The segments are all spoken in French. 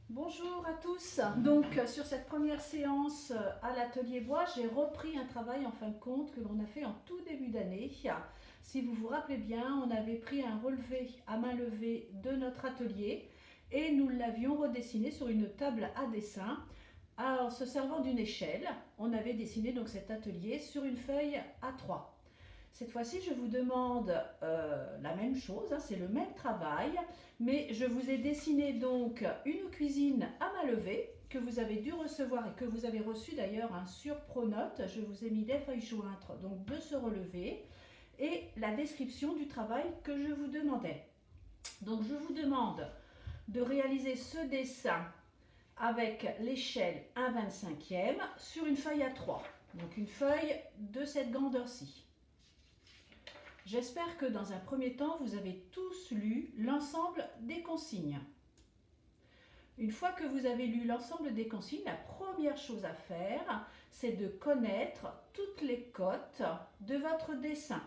Bonjour à tous. Donc sur cette première séance à l'atelier bois, j'ai repris un travail en fin de compte que l'on a fait en tout début d'année. Si vous vous rappelez bien, on avait pris un relevé à main levée de notre atelier et nous l'avions redessiné sur une table à dessin. En se servant d'une échelle, on avait dessiné donc cet atelier sur une feuille A3. Cette fois-ci, je vous demande la même chose, c'est le même travail, mais je vous ai dessiné donc une cuisine à main levée que vous avez dû recevoir et que vous avez reçu d'ailleurs sur Pronote. Je vous ai mis les feuilles jointes donc de ce relevé et la description du travail que je vous demandais. Donc je vous demande de réaliser ce dessin avec l'échelle 1/25e sur une feuille A3, donc une feuille de cette grandeur-ci. J'espère que dans un premier temps, vous avez tous lu l'ensemble des consignes. Une fois que vous avez lu l'ensemble des consignes, la première chose à faire, c'est de connaître toutes les cotes de votre dessin.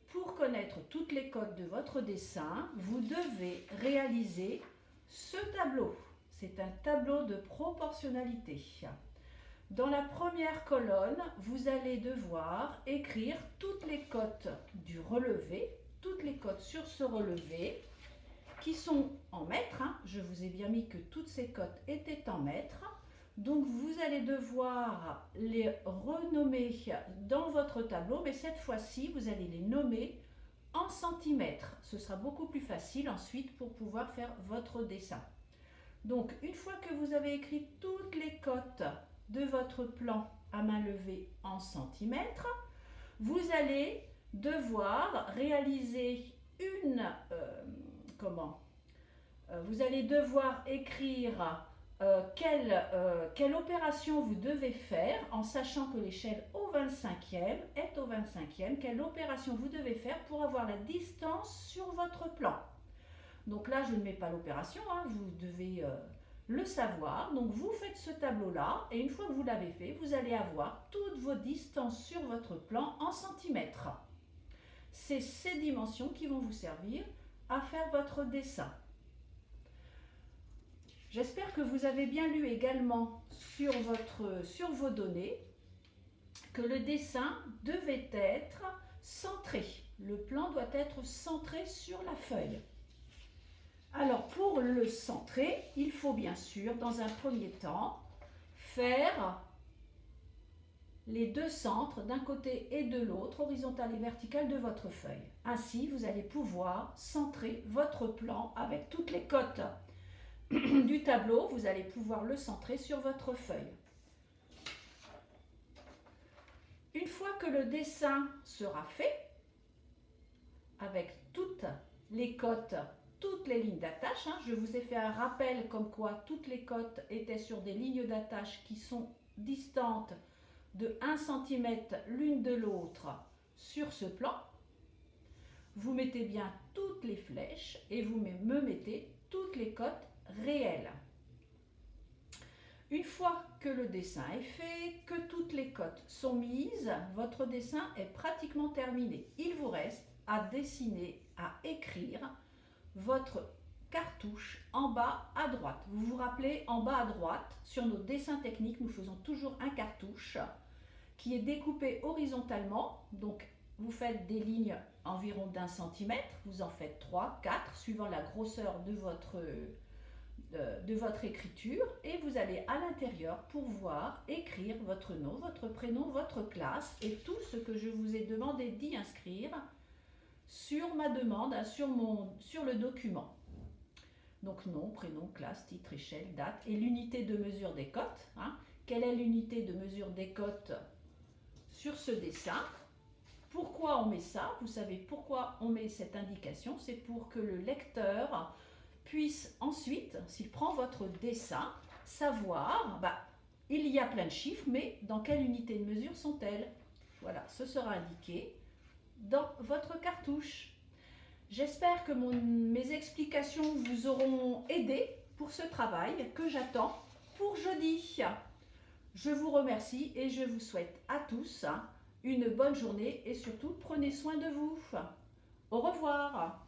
Pour connaître toutes les cotes de votre dessin, vous devez réaliser ce tableau. C'est un tableau de proportionnalité. Dans la première colonne, vous allez devoir écrire toutes les cotes du relevé, toutes les cotes sur ce relevé, qui sont en mètres. Je vous ai bien mis que toutes ces cotes étaient en mètres. Donc vous allez devoir les renommer dans votre tableau, mais cette fois-ci, vous allez les nommer en centimètres. Ce sera beaucoup plus facile ensuite pour pouvoir faire votre dessin. Donc une fois que vous avez écrit toutes les cotes de votre plan à main levée en centimètres, vous allez devoir réaliser vous allez devoir écrire quelle opération vous devez faire en sachant que l'échelle au 25e est au 25e, quelle opération vous devez faire pour avoir la distance sur votre plan. Donc là, je ne mets pas l'opération, vous devez le savoir. Donc vous faites ce tableau-là et une fois que vous l'avez fait, vous allez avoir toutes vos distances sur votre plan en centimètres. C'est ces dimensions qui vont vous servir à faire votre dessin. J'espère que vous avez bien lu également sur vos données que le dessin devait être centré. Le plan doit être centré sur la feuille. Alors pour le centrer, il faut bien sûr dans un premier temps faire les deux centres d'un côté et de l'autre, horizontale et verticale de votre feuille. Ainsi, vous allez pouvoir centrer votre plan avec toutes les cotes du tableau. Vous allez pouvoir le centrer sur votre feuille. Une fois que le dessin sera fait, avec toutes les cotes, toutes les lignes d'attache, je vous ai fait un rappel comme quoi toutes les cotes étaient sur des lignes d'attache qui sont distantes de 1 cm l'une de l'autre sur ce plan. Vous mettez bien toutes les flèches et vous me mettez toutes les cotes réelles. Une fois que le dessin est fait, que toutes les cotes sont mises, votre dessin est pratiquement terminé. Il vous reste à dessiner, à écrire votre cartouche en bas à droite. Vous vous rappelez, en bas à droite, sur nos dessins techniques, nous faisons toujours un cartouche qui est découpé horizontalement. Donc, vous faites des lignes environ d'1 centimètre, vous en faites 3, 4, suivant la grosseur de votre écriture, et vous allez à l'intérieur pouvoir écrire votre nom, votre prénom, votre classe et tout ce que je vous ai demandé d'y inscrire sur ma demande, sur le document. Donc nom, prénom, classe, titre, échelle, date et l'unité de mesure des cotes. Quelle est l'unité de mesure des cotes sur ce dessin? Pourquoi on met ça? Vous savez pourquoi on met cette indication? C'est pour que le lecteur puisse ensuite, s'il prend votre dessin, savoir, il y a plein de chiffres, mais dans quelle unité de mesure sont-elles? Voilà, ce sera indiqué dans votre cartouche. J'espère que mes explications vous auront aidé pour ce travail que j'attends pour jeudi. Je vous remercie et je vous souhaite à tous une bonne journée et surtout prenez soin de vous. Au revoir.